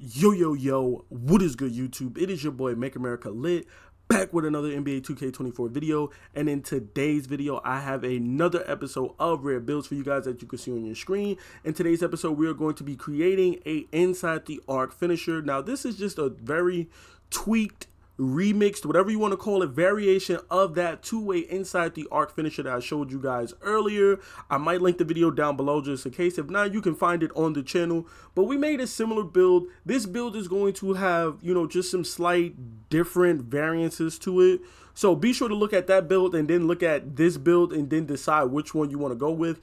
Yo, what is good, YouTube? It is your boy Make America Lit, back with another NBA 2K24 video. And in today's video, I have another episode of Rare Builds for you guys that you can see on your screen. In today's episode, we are going to be creating a Inside the Arc finisher. Now, this is just a very tweaked, remixed, whatever you want to call it, variation of that two-way Inside the Arc finisher that I showed you guys earlier. I might link the video down below just in case. If not, you can find it on the channel. But we made a similar build. This build is going to have, just some slight different variances to it. So be sure to look at that build and then look at this build and then decide which one you want to go with.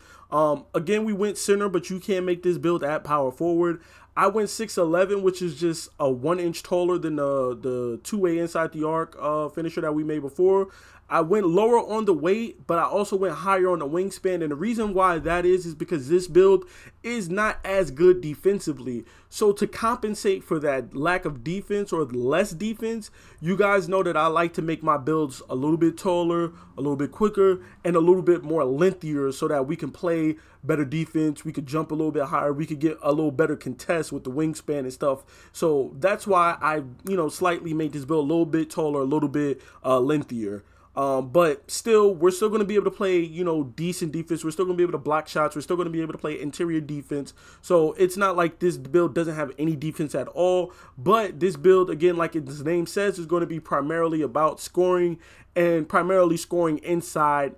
Again, we went center, but you can't make this build at power forward. I went 6'11", which is just a 1 inch taller than the two-way Inside the Arc finisher that we made before. I went lower on the weight, but I also went higher on the wingspan. And the reason why that is because this build is not as good defensively. So to compensate for that lack of defense or less defense, you guys know that I like to make my builds a little bit taller, a little bit quicker, and a little bit more lengthier so that we can play better defense. We could jump a little bit higher. We could get a little better contest with the wingspan and stuff. So that's why I, slightly made this build a little bit taller, a little bit lengthier. But still, we're still going to be able to play, decent defense. We're still going to be able to block shots. We're still going to be able to play interior defense. So it's not like this build doesn't have any defense at all. But this build, again, like its name says, is going to be primarily about scoring and primarily scoring inside,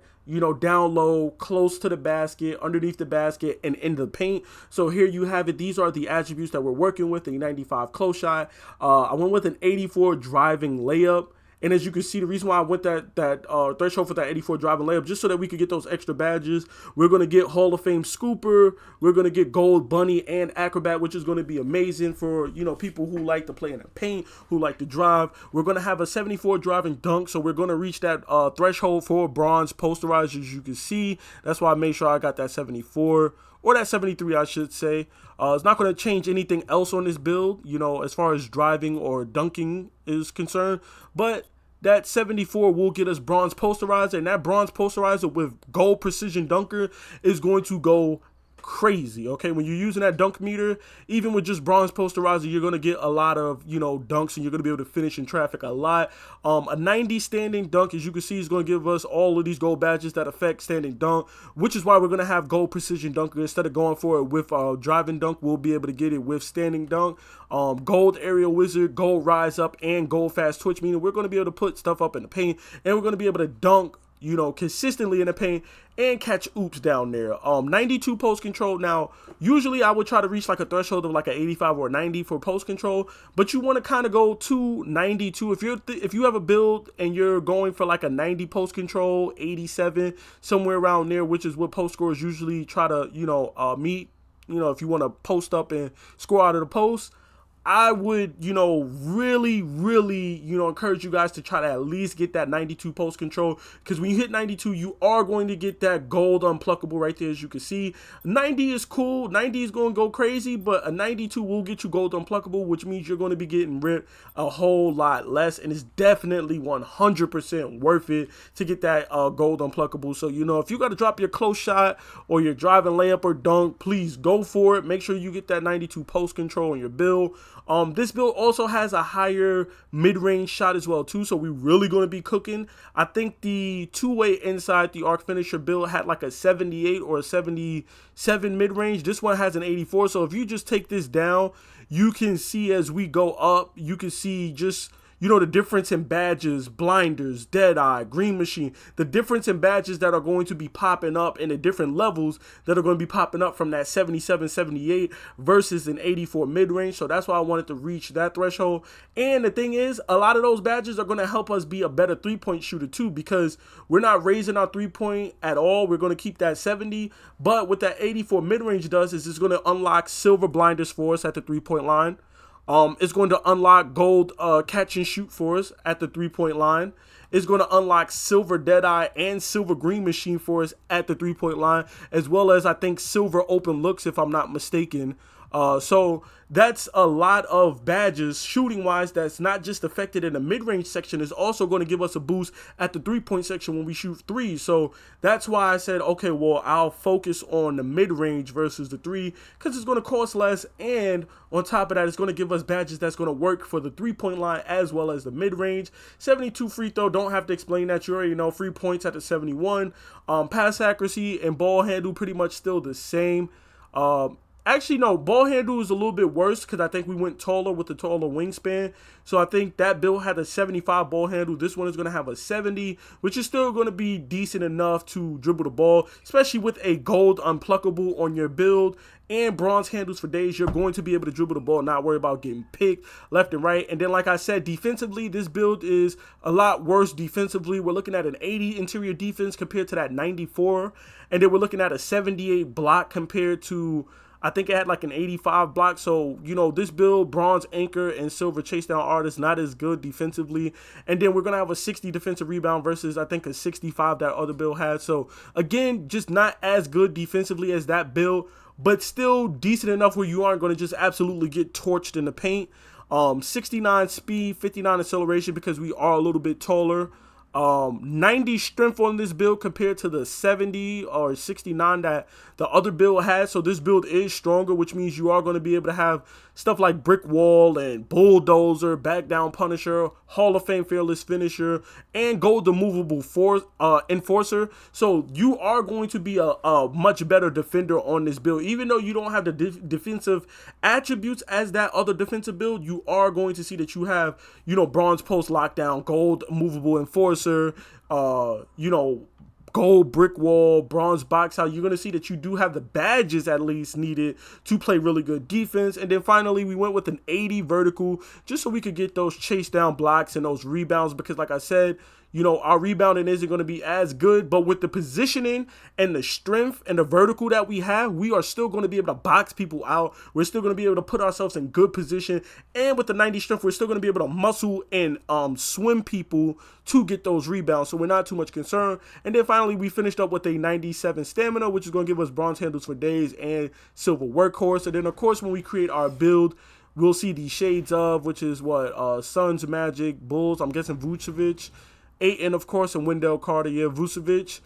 down low, close to the basket, underneath the basket, and in the paint. So here you have it. These are the attributes that we're working with. A 95 close shot. I went with an 84 driving layup. And as you can see, the reason why I went that threshold for that 84 driving layup, just so that we could get those extra badges. We're going to get Hall of Fame Scooper. We're going to get Gold Bunny and Acrobat, which is going to be amazing for, people who like to play in the paint, who like to drive. We're going to have a 74 driving dunk, so we're going to reach that threshold for bronze posterized, as you can see. That's why I made sure I got that 74. Or that 73, I should say. It's not going to change anything else on this build, as far as driving or dunking is concerned. But that 74 will get us bronze posterizer. And that bronze posterizer with gold precision dunker is going to go crazy. Okay, when you're using that dunk meter, even with just bronze posterizer, you're going to get a lot of dunks, and you're going to be able to finish in traffic a lot. A 90 standing dunk, as you can see, is going to give us all of these gold badges that affect standing dunk, which is why we're going to have gold precision dunker. Instead of going for it with driving dunk, we'll be able to get it with standing dunk. Gold aerial wizard, gold rise up, and gold fast twitch, meaning we're going to be able to put stuff up in the paint, and we're going to be able to dunk consistently in the paint and catch oops down there. 92 post control. Now, usually I would try to reach like a threshold of like an 85 or a 90 for post control, but you want to kind of go to 92. If you have a build and you're going for like a 90 post control, 87, somewhere around there, which is what post scorers usually try to, meet, if you want to post up and score out of the post, I would, really, encourage you guys to try to at least get that 92 post control, because when you hit 92, you are going to get that gold unpluckable right there, as you can see. 90 is cool. 90 is going to go crazy, but a 92 will get you gold unpluckable, which means you're going to be getting ripped a whole lot less, and it's definitely 100% worth it to get that gold unpluckable. So, if you got to drop your close shot or your driving layup or dunk, please go for it. Make sure you get that 92 post control in your build. This build also has a higher mid-range shot as well too, so we're really going to be cooking. I think the two-way Inside the Arc finisher build had like a 78 or a 77 mid-range. This one has an 84, so if you just take this down, you can see as we go up, you can see just the difference in badges, blinders, Deadeye, Green Machine, the difference in badges that are going to be popping up in the different levels that are going to be popping up from that 77, 78 versus an 84 mid-range. So that's why I wanted to reach that threshold. And the thing is, a lot of those badges are going to help us be a better three-point shooter too, because we're not raising our three-point at all. We're going to keep that 70. But what that 84 mid-range does is it's going to unlock silver blinders for us at the three-point line. It's going to unlock gold catch and shoot for us at the three-point line. It's going to unlock silver Deadeye and silver Green Machine for us at the three-point line, as well as I think silver open looks, if I'm not mistaken. So that's a lot of badges shooting wise that's not just affected in the mid-range section, is also going to give us a boost at the 3-point section when we shoot threes. So that's why I said, okay, well, I'll focus on the mid-range versus the three, because it's going to cost less, and on top of that, it's going to give us badges that's going to work for the 3-point line as well as the mid-range. 72 free throw, don't have to explain that, you already know. Free points at the 71. Pass accuracy and ball handle pretty much still the same. Actually, no, ball handle is a little bit worse because I think we went taller with the taller wingspan. So I think that build had a 75 ball handle. This one is going to have a 70, which is still going to be decent enough to dribble the ball, especially with a gold unpluckable on your build and bronze handles for days. You're going to be able to dribble the ball, not worry about getting picked left and right. And then, like I said, defensively, this build is a lot worse defensively. We're looking at an 80 interior defense compared to that 94. And then we're looking at a 78 block compared to, I think it had like an 85 block. So, you know, this build, bronze anchor and silver chase down artist, not as good defensively. And then we're going to have a 60 defensive rebound versus, I think, a 65 that other build had. So, again, just not as good defensively as that build, but still decent enough where you aren't going to just absolutely get torched in the paint. 69 speed, 59 acceleration because we are a little bit taller. 90 strength on this build compared to the 70 or 69 that the other build had. So this build is stronger, which means you are going to be able to have stuff like brick wall and bulldozer, back down punisher, Hall of Fame fearless finisher, and gold immovable enforcer. So you are going to be a much better defender on this build. Even though you don't have the defensive attributes as that other defensive build, you are going to see that you have, you know, bronze post lockdown, gold movable enforcer, you know, gold brick wall, bronze box out. You're going to see that you do have the badges at least needed to play really good defense. And then finally, we went with an 80 vertical just so we could get those chase down blocks and those rebounds, because like I said, you know, our rebounding isn't going to be as good, but with the positioning and the strength and the vertical that we have, we are still going to be able to box people out. We're still going to be able to put ourselves in good position. And with the 90 strength, we're still going to be able to muscle and swim people to get those rebounds. So we're not too much concerned. And then finally, we finished up with a 97 stamina, which is going to give us bronze handles for days and silver workhorse. And then, of course, when we create our build, we'll see the shades of, which is what, Suns, Magic, Bulls, I'm guessing Vucevic, Ayton, of course, and Wendell Carter, yeah, Vucevic.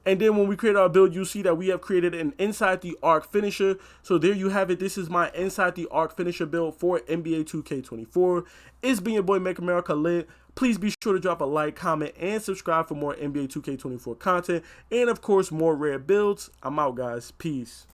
And then when we create our build, you see that we have created an inside the arc finisher. So there you have it. This is my inside the arc finisher build for NBA 2K24. It's been your boy, Make America Lit. Please be sure to drop a like, comment, and subscribe for more NBA 2K24 content. And, of course, more rare builds. I'm out, guys. Peace.